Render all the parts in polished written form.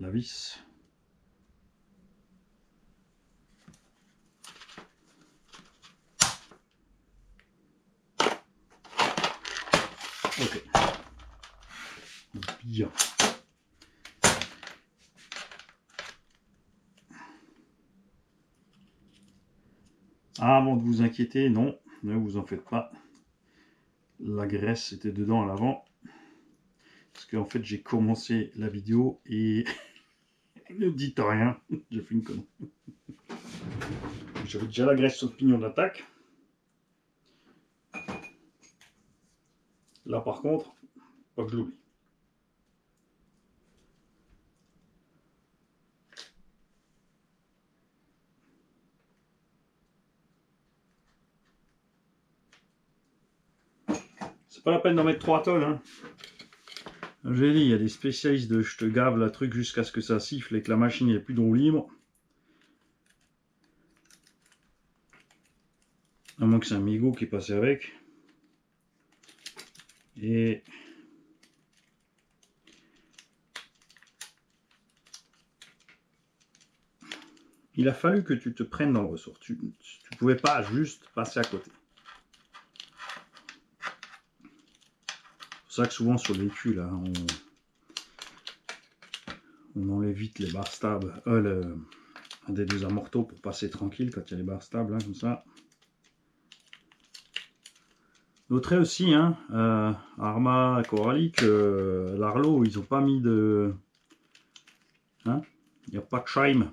la vis. Ok. Bien. Ah, avant de vous inquiéter, non, ne vous en faites pas. La graisse était dedans à l'avant. Parce qu'en fait, j'ai commencé la vidéo et ne dites rien, j'ai fait une connerie. J'avais déjà la graisse sur le pignon d'attaque. Là, par contre, pas que je l'oublie. C'est pas la peine d'en mettre 3 tonnes. Hein. J'ai dit, il y a des spécialistes de je te gave la truc jusqu'à ce que ça siffle et que la machine n'ait plus d'eau libre. À moins que c'est un mégot qui est passé avec. Et il a fallu que tu te prennes dans le ressort. Tu pouvais pas juste passer à côté. C'est pour ça que souvent sur le véhicule, là, on enlève vite les barres stables, des deux amortos pour passer tranquille quand il y a les barres stables, hein, comme ça. Notez aussi, hein, Arma, Coralic, l'Arlo, ils n'ont pas mis de... Hein, il n'y a pas de chime.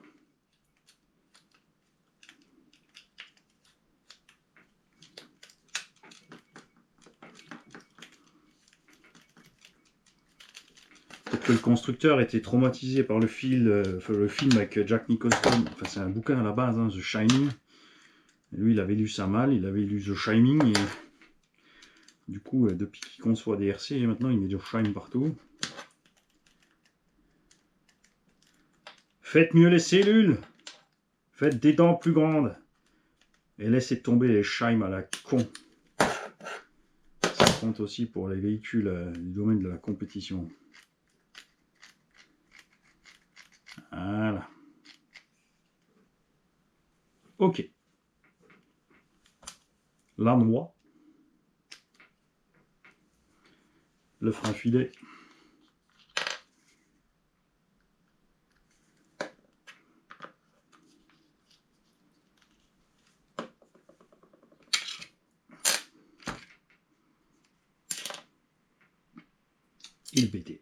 Peut-être que le constructeur était traumatisé par le film avec Jack Nicholson. Enfin, c'est un bouquin à la base, hein, The Shining. Et lui, il avait lu ça mal, il avait lu The Shining. Et du coup, depuis qu'il conçoit des RC, maintenant, il met du shine partout. Faites mieux les cellules. Faites des dents plus grandes. Et laissez tomber les shimes à la con. Ça compte aussi pour les véhicules du domaine de la compétition. Voilà. Ok. La noix. Le frein filet. Et le BTR.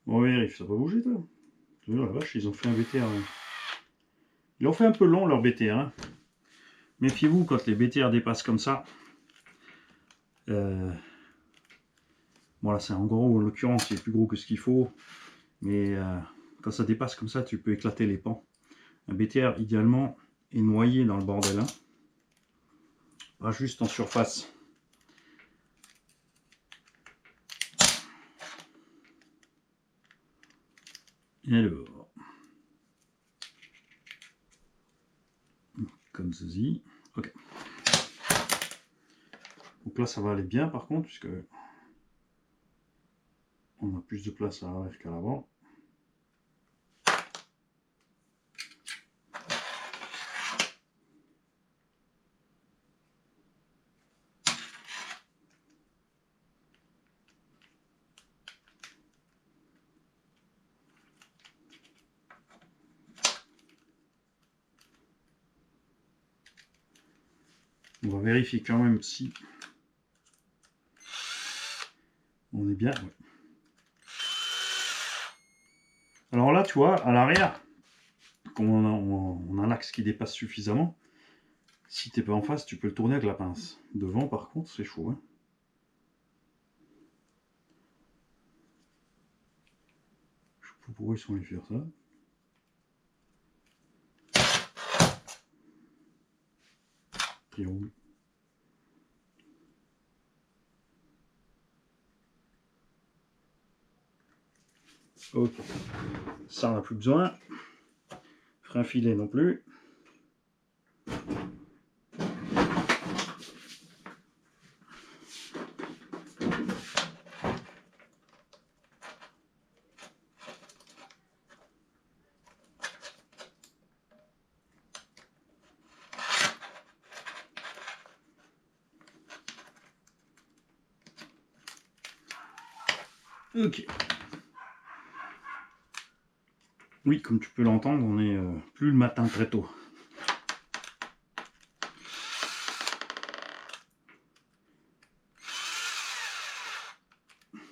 Bon, vérifie, ça va bouger, toi. La vache, ils ont fait un BTR. Hein. Ils ont fait un peu long, leur BTR. Hein. Méfiez-vous quand les BTR dépassent comme ça. Voilà, c'est en gros, en l'occurrence, il est plus gros que ce qu'il faut. Mais quand ça dépasse comme ça, tu peux éclater les pans. Un BTR, idéalement, est noyé dans le bordel. Hein. Pas juste en surface. Alors, comme ceci. Ok. Donc là, ça va aller bien par contre, puisque on a plus de place à l'arrière qu'à l'avant. On va vérifier quand même si on est bien. Ouais. Alors là, tu vois, à l'arrière, comme on a un axe qui dépasse suffisamment, si t'es pas en face, tu peux le tourner avec la pince. Devant, par contre, c'est chaud. Hein. Je sais pas pourquoi ils sont allés faire ça. Triangle. Ok, ça on n'a plus besoin. Frein filet non plus. Ok. Oui, comme tu peux l'entendre, on est plus le matin très tôt.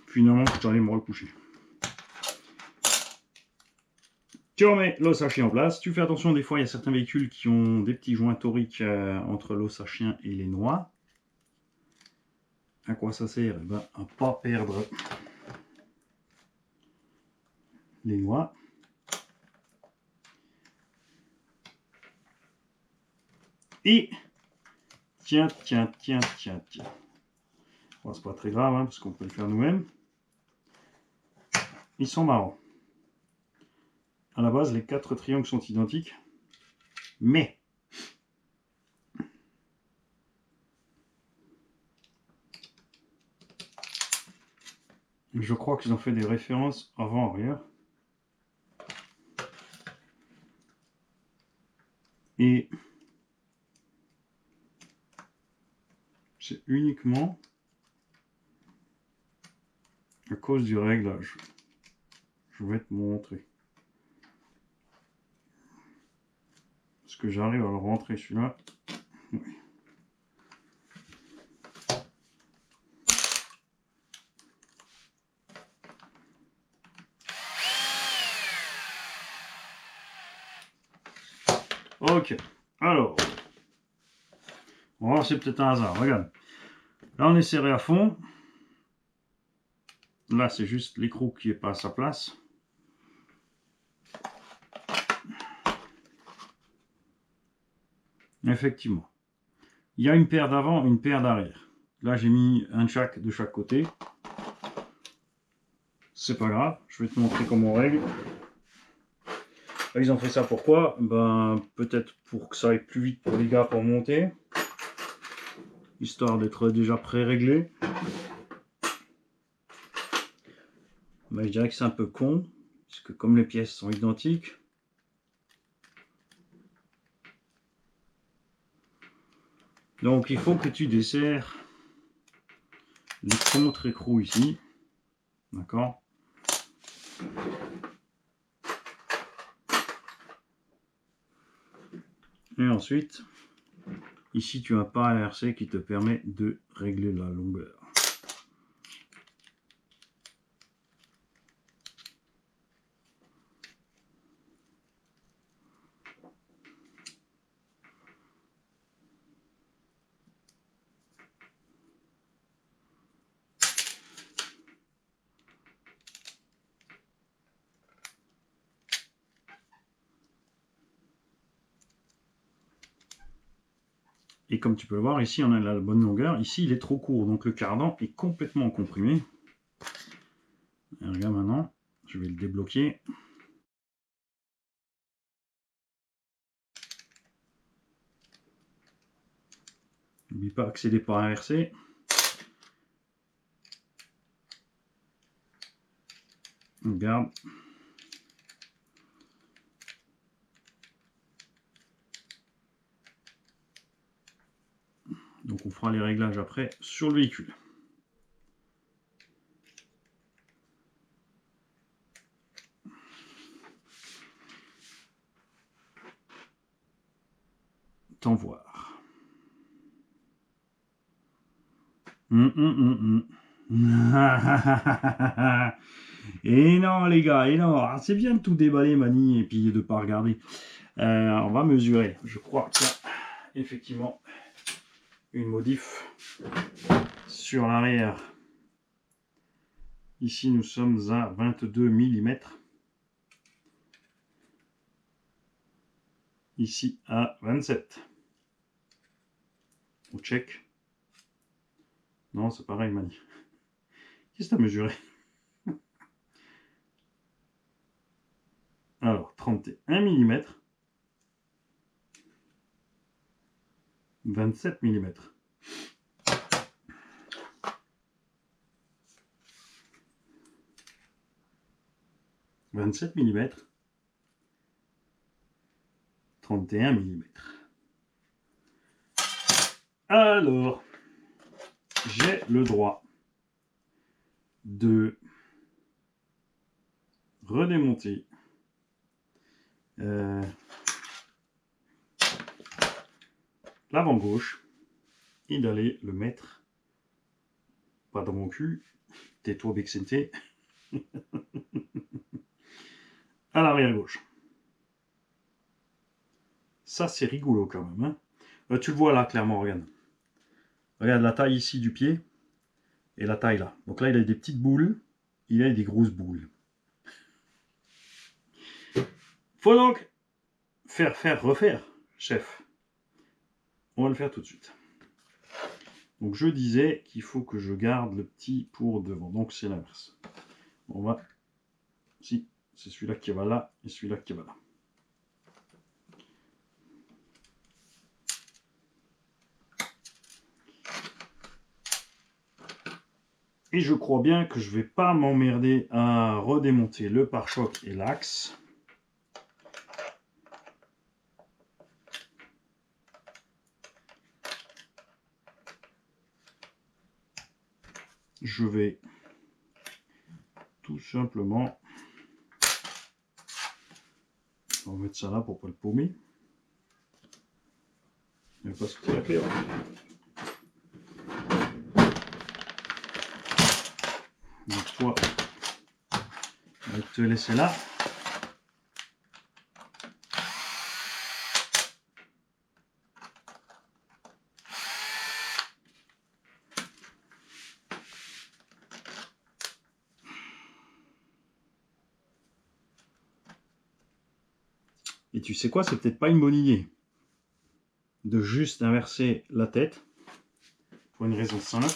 Finalement, je vais aller me recoucher. Tu remets l'os à chien en place. Tu fais attention, des fois, il y a certains véhicules qui ont des petits joints toriques entre l'os à chien et les noix. À quoi ça sert? Eh ben, à pas perdre les noix. Et tiens. Bon, c'est pas très grave, hein, parce qu'on peut le faire nous-mêmes. Ils sont marrants. À la base, les 4 triangles sont identiques. Mais je crois qu'ils ont fait des références avant-arrière. Et c'est uniquement à cause du réglage. Je vais te montrer. Est-ce que j'arrive à le rentrer celui-là? Oui. Ok, alors, on va voir, c'est peut-être un hasard, regarde. Là on est serré à fond. Là c'est juste l'écrou qui n'est pas à sa place. Effectivement. Il y a une paire d'avant et une paire d'arrière. Là j'ai mis un de chaque côté. C'est pas grave, je vais te montrer comment on règle. Ils ont fait ça pourquoi? Ben peut-être pour que ça aille plus vite pour les gars pour monter. Histoire d'être déjà pré-réglé. Mais je dirais que c'est un peu con, puisque comme les pièces sont identiques, donc il faut que tu desserres les contre-écrous ici, d'accord? Et ensuite, ici tu as un pas RC qui te permet de régler la longueur. Et comme tu peux le voir, ici on a la bonne longueur, ici il est trop court, donc le cardan est complètement comprimé. Et regarde maintenant, je vais le débloquer. N'oublie pas accéder par RC. Regarde. Donc on fera les réglages après sur le véhicule. T'en voir. Et non les gars, et non, c'est bien de tout déballer Mani et puis de pas regarder. On va mesurer. Je crois qu'il y a effectivement une modif sur l'arrière. Ici nous sommes à 22 mm. Ici à 27. On check. Non, c'est pareil Mani. Qu'est-ce que tu as mesuré? 31 mm, 27 mm. « 27 mm, 31 mm. Alors, j'ai le droit de redémonter l'avant gauche et d'aller le mettre, pas dans mon cul, tais-toi Bexenté, à l'arrière gauche. Ça c'est rigolo quand même. Hein. Tu le vois là clairement, regarde. Regarde la taille ici du pied et la taille là. Donc là il a des petites boules, il a des grosses boules. Faut donc refaire, chef. On va le faire tout de suite. Donc je disais qu'il faut que je garde le petit pour devant. Donc c'est l'inverse. On va... Si, c'est celui-là qui va là et celui-là qui va là. Et je crois bien que je ne vais pas m'emmerder à redémonter le pare-choc et l'axe. Je vais tout simplement... On va mettre ça là pour ne pas le paumer. Il va pas sauter la clé. Donc toi, on va te laisser là. Et tu sais quoi, c'est peut-être pas une bonne idée de juste inverser la tête, pour une raison simple,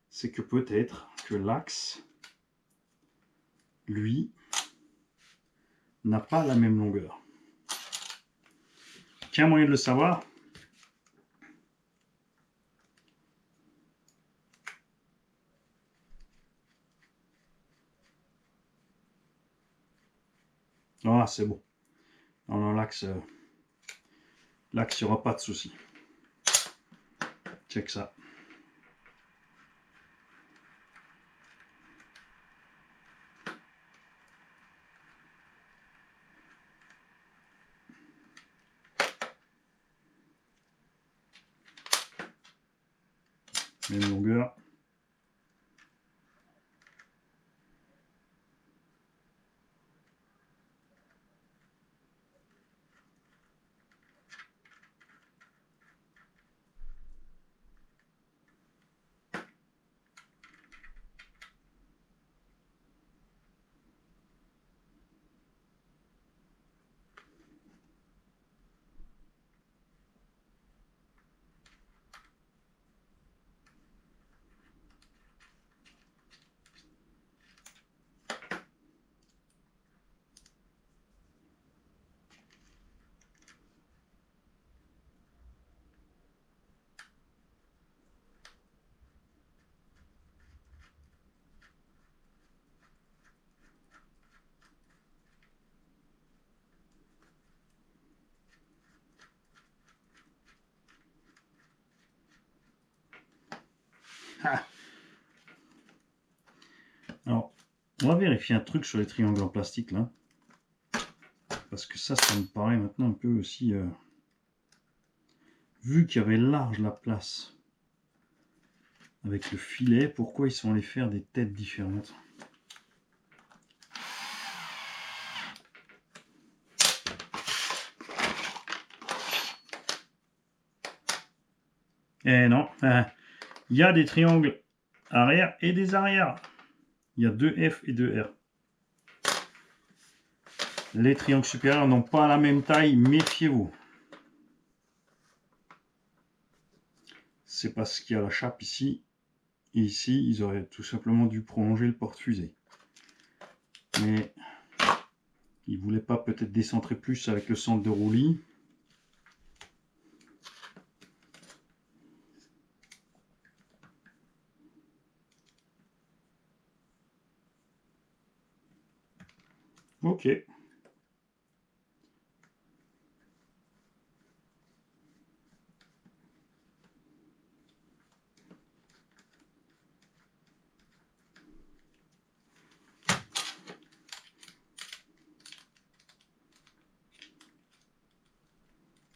c'est que peut-être que l'axe, lui, n'a pas la même longueur. Quel moyen de le savoir? Ah, c'est bon. Non, l'axe, il n'y aura pas de souci. Check ça. Même longueur. Ah. Alors, on va vérifier un truc sur les triangles en plastique là. Parce que ça me paraît maintenant un peu aussi... vu qu'il y avait large la place avec le filet, pourquoi ils sont allés faire des têtes différentes? Eh non, il y a des triangles arrière et des arrières. Il y a deux F et deux R. Les triangles supérieurs n'ont pas la même taille, méfiez-vous. C'est parce qu'il y a la chape ici. Et ici, ils auraient tout simplement dû prolonger le porte-fusée. Mais Il voulait pas peut-être décentrer plus avec le centre de roulis. Ok.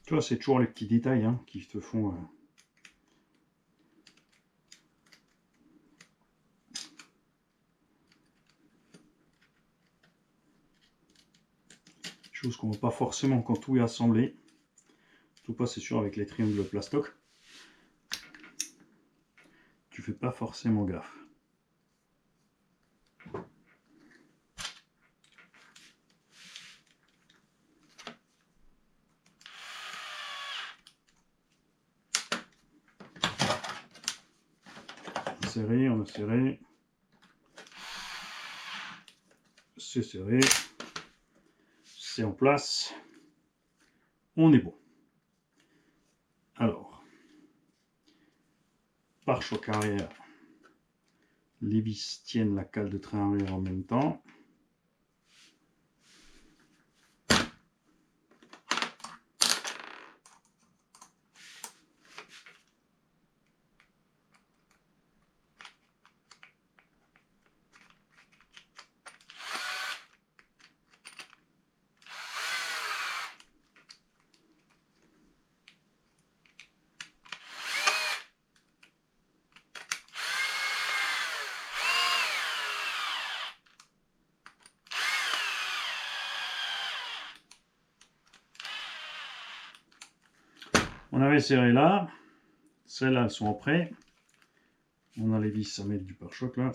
Tu vois, c'est toujours les petits détails hein, qui te font... Chose qu'on ne voit pas forcément quand tout est assemblé. Tout pas, c'est sûr, avec les triangles plastoc. Tu fais pas forcément gaffe. Serré, on a serré. C'est serré. C'est en place. On est bon. Alors, pare-choc arrière. Les vis tiennent la cale de train arrière en même temps. On avait serré là. Celles-là, elles sont en prêt. On a les vis à mettre du pare-choc là.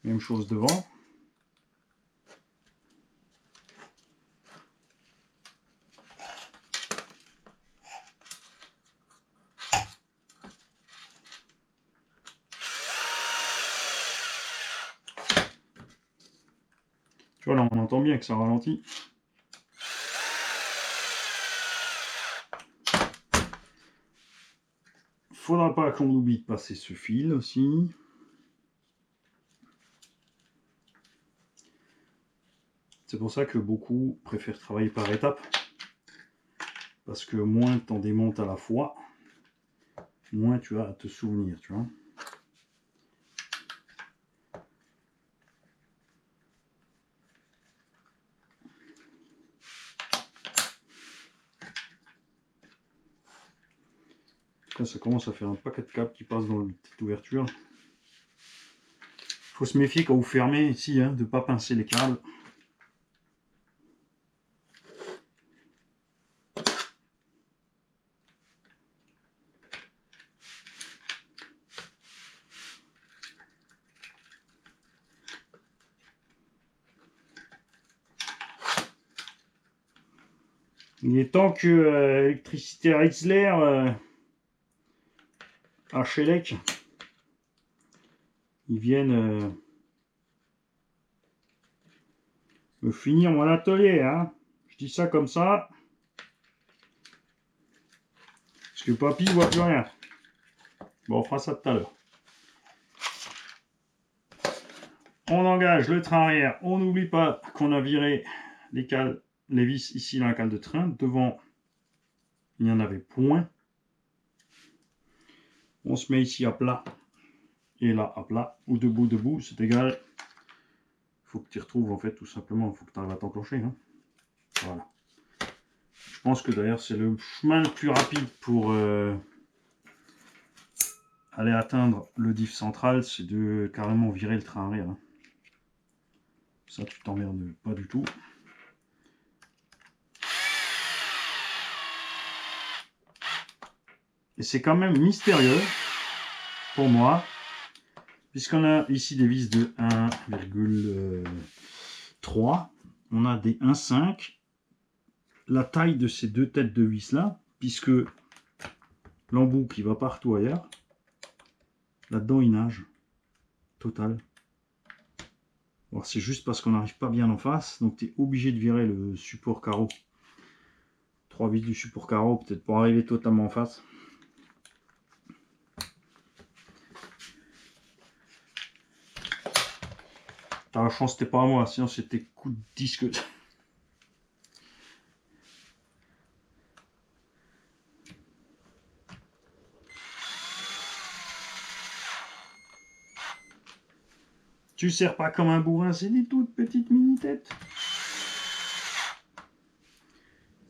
Même chose devant. Tu vois là, on entend bien que ça ralentit. Faudra pas qu'on oublie de passer ce fil aussi. C'est pour ça que beaucoup préfèrent travailler par étapes. Parce que moins tu en démontes à la fois, moins tu as à te souvenir, tu vois. Là, ça commence à faire un paquet de câbles qui passent dans la petite ouverture. Faut se méfier quand vous fermez ici, hein, de ne pas pincer les câbles. Il est temps que Électricité Ritzler à Schellec, ils viennent me finir mon atelier. Hein. Je dis ça comme ça. Parce que papy ne voit plus rien. Bon, on fera ça tout à l'heure. On engage le train arrière. On n'oublie pas qu'on a viré les cales, les vis ici dans la cale de train. Devant, il n'y en avait point. On se met ici à plat. Et là à plat. Ou debout, c'est égal. Il faut que tu retrouves en fait tout simplement. Il faut que tu arrives à t'enclencher. Hein. Voilà. Je pense que d'ailleurs c'est le chemin le plus rapide pour aller atteindre le diff central. C'est de carrément virer le train arrière. Hein. Ça tu t'emmerdes pas du tout. Et c'est quand même mystérieux pour moi, puisqu'on a ici des vis de 1,3, on a des 1,5. La taille de ces deux têtes de vis là, puisque l'embout qui va partout ailleurs, là-dedans il nage, total. Alors c'est juste parce qu'on n'arrive pas bien en face, donc tu es obligé de virer le support carreau. 3 vis du support carreau, peut-être pour arriver totalement en face. T'as la chance, c'était pas à moi, sinon c'était coup de disque. Tu sers pas comme un bourrin, c'est des toutes petites mini-têtes.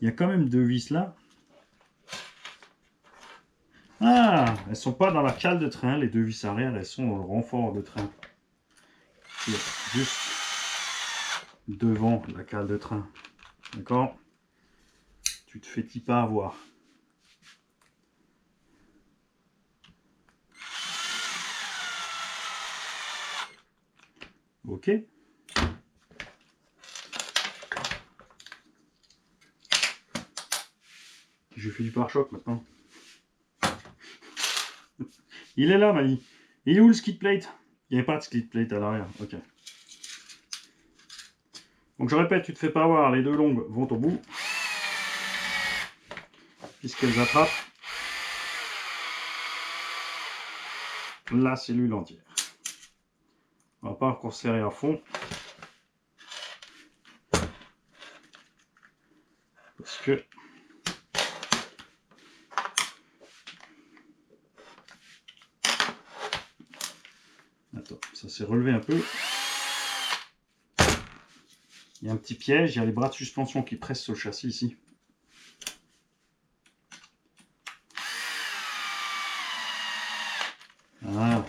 Il y a quand même 2 vis là. Ah, elles sont pas dans la cale de train, les 2 vis arrière, elles sont dans le renfort de train. C'est juste devant la cale de train. D'accord? Tu te fais pas avoir. Ok. Je fais du pare-choc maintenant. Il est là, Mali. Il est où le skid plate? Il n'y avait pas de skid plate à l'arrière. Ok. Donc je répète, tu te fais pas avoir. Les 2 longues vont au bout. Puisqu'elles attrapent la cellule entière. On va pas encore serrer à fond. Parce que attends, ça s'est relevé un peu. Il y a un petit piège, il y a les bras de suspension qui pressent sur le châssis ici. Voilà.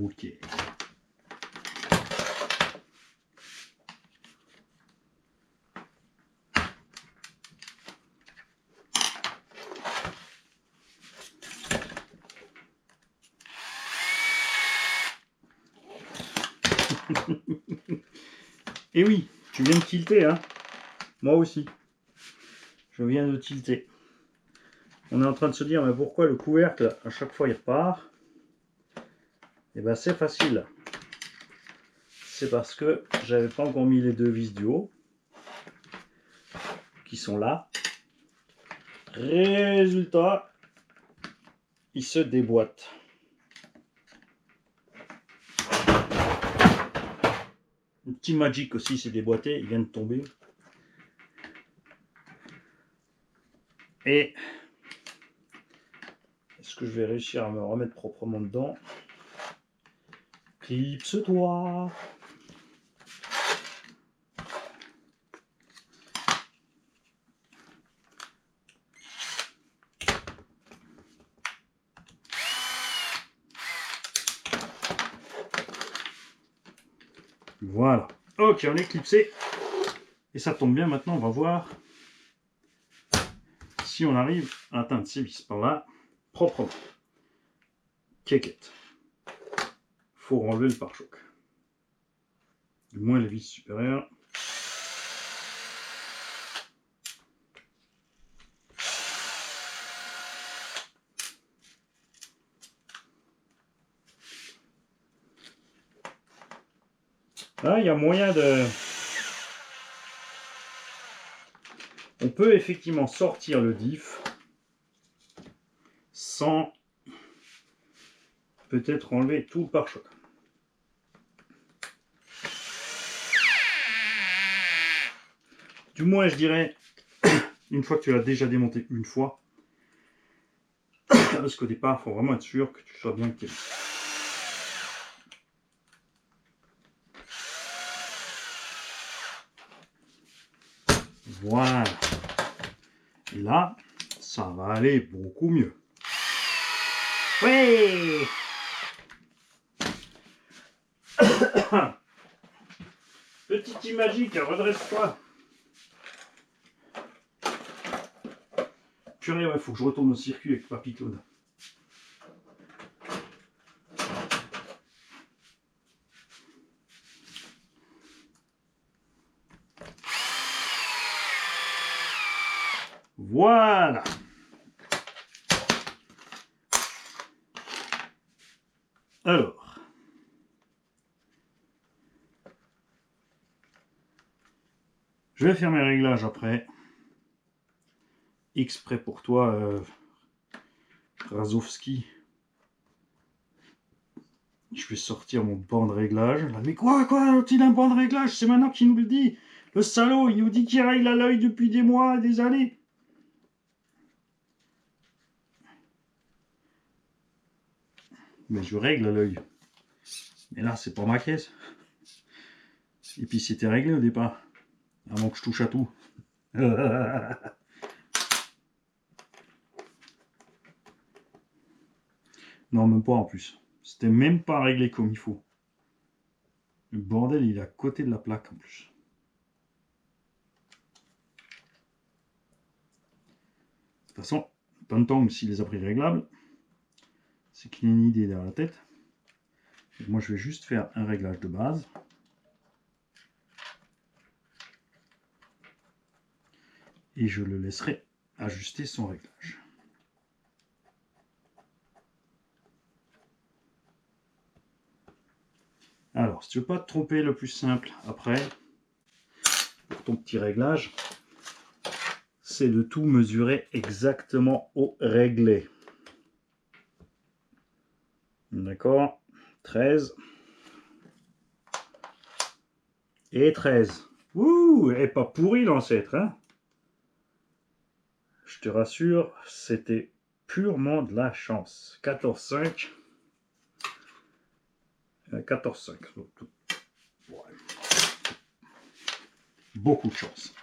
Ok. Et oui, tu viens de tilter, hein. Moi aussi. Je viens de tilter. On est en train de se dire, mais pourquoi le couvercle, à chaque fois, il repart? Et ben c'est facile. C'est parce que j'avais pas encore mis les 2 vis du haut, qui sont là. Résultat, il se déboîte. Le petit Magic aussi s'est déboîté, il vient de tomber. Et est-ce que je vais réussir à me remettre proprement dedans? Clipse-toi! Voilà. Ok, on est clipsé. Et ça tombe bien, maintenant on va voir si on arrive à atteindre ces vis par là proprement. Kékette. Faut enlever le pare-choc. Du moins les vis supérieures. Là, il y a moyen de... On peut effectivement sortir le diff sans peut-être enlever tout le pare-choc. Du moins, je dirais, une fois que tu l'as déjà démonté une fois, parce qu'au départ, il faut vraiment être sûr que tu sois bien calé. Voilà. Et là, ça va aller beaucoup mieux. Oui. Petit magique, redresse-toi. Purée, ouais, faut que je retourne au circuit avec Papy Claude. Voilà. Alors. Je vais faire mes réglages après. Exprès pour toi, Razowski. Je vais sortir mon banc de réglage. Là, mais quoi, il a un banc de réglage? C'est maintenant qu'il nous le dit. Le salaud, il nous dit qu'il règle à l'œil depuis des mois et des années. Mais je règle à l'œil. Mais là, c'est pas ma caisse. Et puis c'était réglé au départ. Avant que je touche à tout. Non, même pas en plus. C'était même pas réglé comme il faut. Le bordel, il est à côté de la plaque en plus. De toute façon, Pantong, s'il les a pris réglables, c'est qu'il y a une idée derrière la tête. Et moi, je vais juste faire un réglage de base. Et je le laisserai ajuster son réglage. Alors, si tu veux pas te tromper, le plus simple après, pour ton petit réglage, c'est de tout mesurer exactement au réglé. D'accord? 13. Et 13. Ouh, et pas pourri l'ancêtre, hein? Je te rassure, c'était purement de la chance. 14,5. 14,5. Ouais. Beaucoup de chance.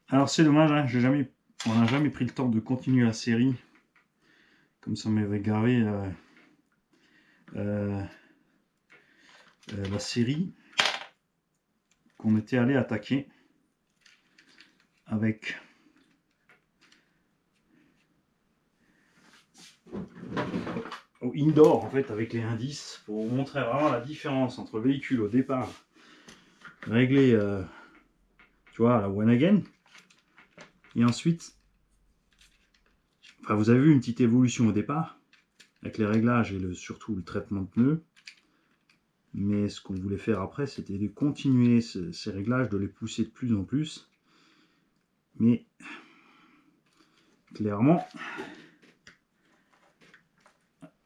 Alors c'est dommage, hein, on n'a jamais pris le temps de continuer la série. Comme ça m'avait gavé la série qu'on était allé attaquer avec au indoor en fait avec les indices pour vous montrer vraiment la différence entre véhicule au départ réglé tu vois à la one again et ensuite enfin vous avez vu une petite évolution au départ avec les réglages et surtout le traitement de pneus, mais ce qu'on voulait faire après c'était de continuer ces réglages, de les pousser de plus en plus, mais clairement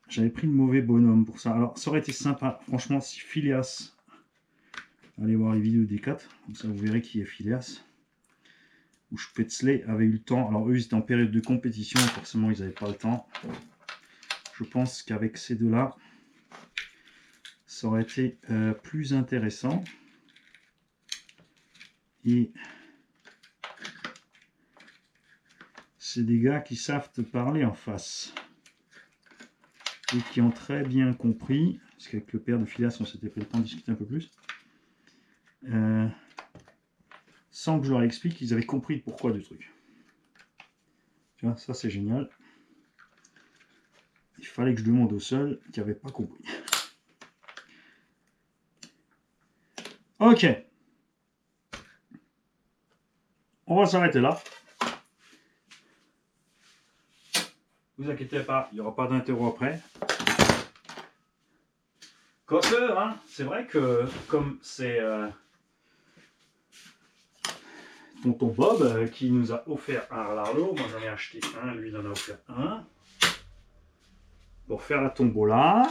j'avais pris le mauvais bonhomme pour ça. Alors ça aurait été sympa franchement si Phileas, allez voir les vidéos des 4, comme ça vous verrez qui est Phileas, ou Spätzle avait eu le temps. Alors eux ils étaient en période de compétition, forcément ils n'avaient pas le temps. Je pense qu'avec ces deux là ça aurait été plus intéressant. Et c'est des gars qui savent te parler en face et qui ont très bien compris, parce qu'avec le père de Phileas on s'était pris le temps de discuter un peu plus, sans que je leur explique, ils avaient compris le pourquoi du truc. Tu vois, ça c'est génial. Il fallait que je demande au seul qui n'avait pas compris. Ok. On va s'arrêter là. Ne vous inquiétez pas, il n'y aura pas d'interro après. Quoique, hein, c'est vrai que comme c'est tonton Bob qui nous a offert un Harlarlo, moi j'en ai acheté un, lui il en a offert un. Pour faire la tombola,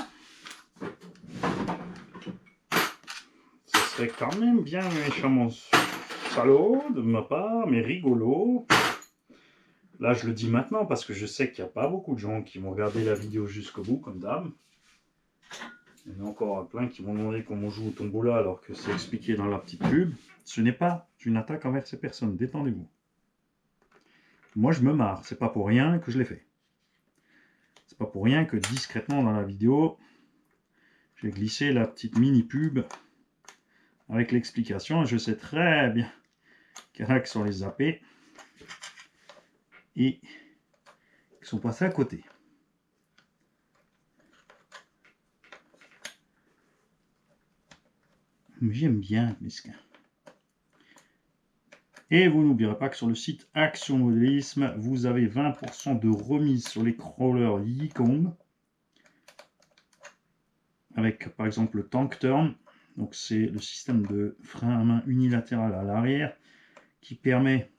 ce serait quand même bien méchamment salaud de ma part, mais rigolo. Là je le dis maintenant parce que je sais qu'il n'y a pas beaucoup de gens qui vont regarder la vidéo jusqu'au bout comme d'hab. Il y en a encore plein qui vont demander comment on joue au tombola alors que c'est expliqué dans la petite pub. Ce n'est pas une attaque envers ces personnes, détendez-vous. Moi je me marre, c'est pas pour rien que je l'ai fait. C'est pas pour rien que discrètement dans la vidéo, j'ai glissé la petite mini pub avec l'explication. Je sais très bien qu'il y en a qui sont les zappés et qui sont passés à côté. Mais j'aime bien, mesquin. Et vous n'oublierez pas que sur le site Action Modélisme, vous avez 20% de remise sur les crawlers Yikong. Avec par exemple le Tank Turn. Donc c'est le système de frein à main unilatéral à l'arrière qui permet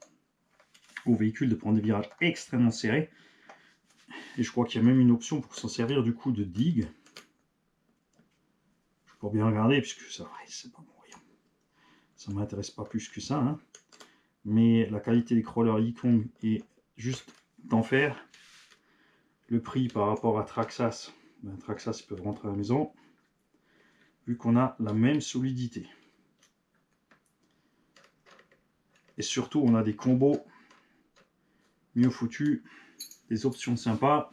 au véhicule de prendre des virages extrêmement serrés. Et je crois qu'il y a même une option pour s'en servir du coup de digue. Je peux bien regarder puisque ça, c'est pas bon. Ça ne m'intéresse pas plus que ça. Hein. Mais la qualité des crawlers Yikong est juste d'enfer. Le prix par rapport à Traxxas, ben, Traxxas ils peuvent rentrer à la maison. Vu qu'on a la même solidité. Et surtout, on a des combos mieux foutus, des options sympas.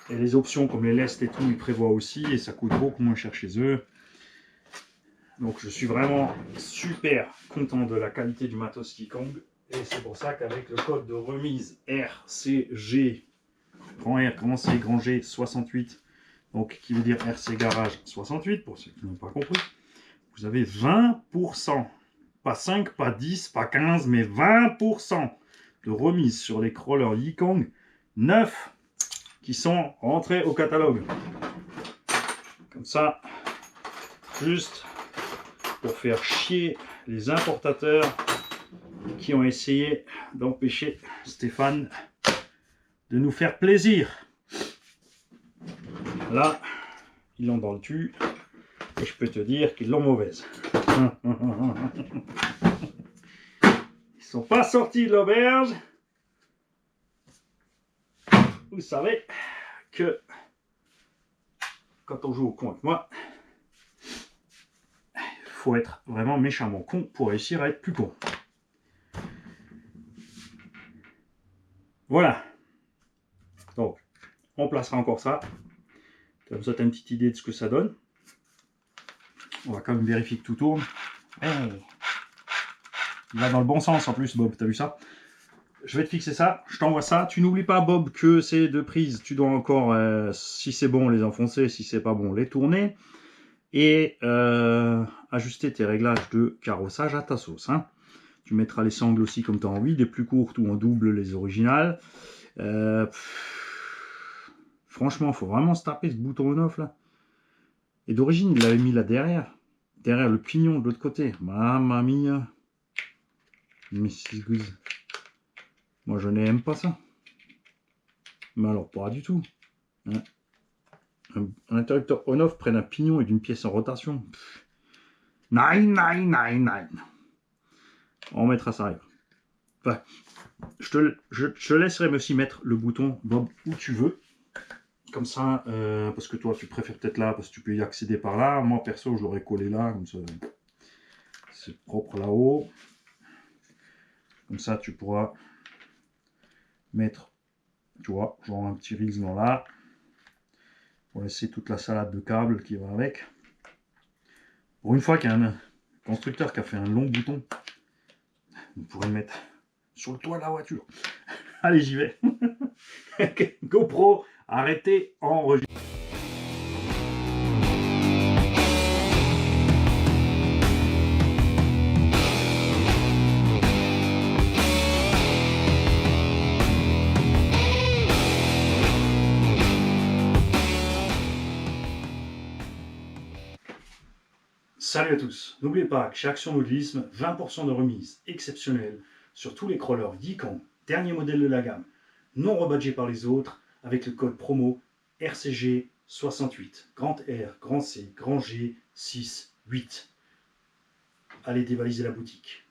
Et les options comme les lestes et tout, ils prévoient aussi, et ça coûte beaucoup moins cher chez eux. Donc je suis vraiment super content de la qualité du matos Yikong. Et c'est pour ça qu'avec le code de remise RCG, grand R, grand C, grand G, 68, donc qui veut dire RC Garage 68, pour ceux qui n'ont pas compris, vous avez 20%, pas 5, pas 10, pas 15, mais 20% de remise sur les crawlers Yikong 9 qui sont rentrés au catalogue. Comme ça, juste pour faire chier les importateurs qui ont essayé d'empêcher Stéphane de nous faire plaisir. Là, ils l'ont dans le cul et je peux te dire qu'ils l'ont mauvaise. Ils sont pas sortis de l'auberge. Vous savez que quand on joue au con avec moi, il faut être vraiment méchamment con pour réussir à être plus con. Voilà. Donc, on placera encore ça. Comme ça, tu as une petite idée de ce que ça donne. On va quand même vérifier que tout tourne. Hey. Il va dans le bon sens en plus, Bob. T'as vu ça? Je vais te fixer ça. Je t'envoie ça. Tu n'oublies pas, Bob, que ces deux prises, tu dois encore, si c'est bon, les enfoncer. Si c'est pas bon, les tourner. Et ajuster tes réglages de carrossage à ta sauce. Hein. Tu mettras les sangles aussi comme tu as envie, des plus courtes ou en double les originales. Franchement, il faut vraiment se taper ce bouton on-off là. Et d'origine, il l'avait mis là derrière. Derrière le pignon de l'autre côté. Mamma mia. Mais c'est good. Moi, je n'aime pas ça. Mais alors, pas du tout. Hein. Un interrupteur on-off près d'un pignon et d'une pièce en rotation. Nine. On mettra ça ailleurs. Enfin, je te laisserai aussi mettre le bouton Bob où tu veux. Comme ça, parce que toi, tu préfères peut-être là, parce que tu peux y accéder par là. Moi, perso, je l'aurais collé là, comme ça. C'est propre là-haut. Comme ça, tu pourras mettre, tu vois, genre un petit reels dans là. Pour laisser toute la salade de câbles qui va avec. Pour une fois qu'il y a un constructeur qui a fait un long bouton, on pourrait le mettre sur le toit de la voiture. Allez, j'y vais. GoPro, arrêtez, enregistrer. Salut à tous, n'oubliez pas que chez Action Modélisme, 20% de remise exceptionnelle sur tous les crawlers Yikong, dernier modèle de la gamme, non rebadgé par les autres, avec le code promo RCG68, grand R, grand C, grand G, 6, 8. Allez dévaliser la boutique.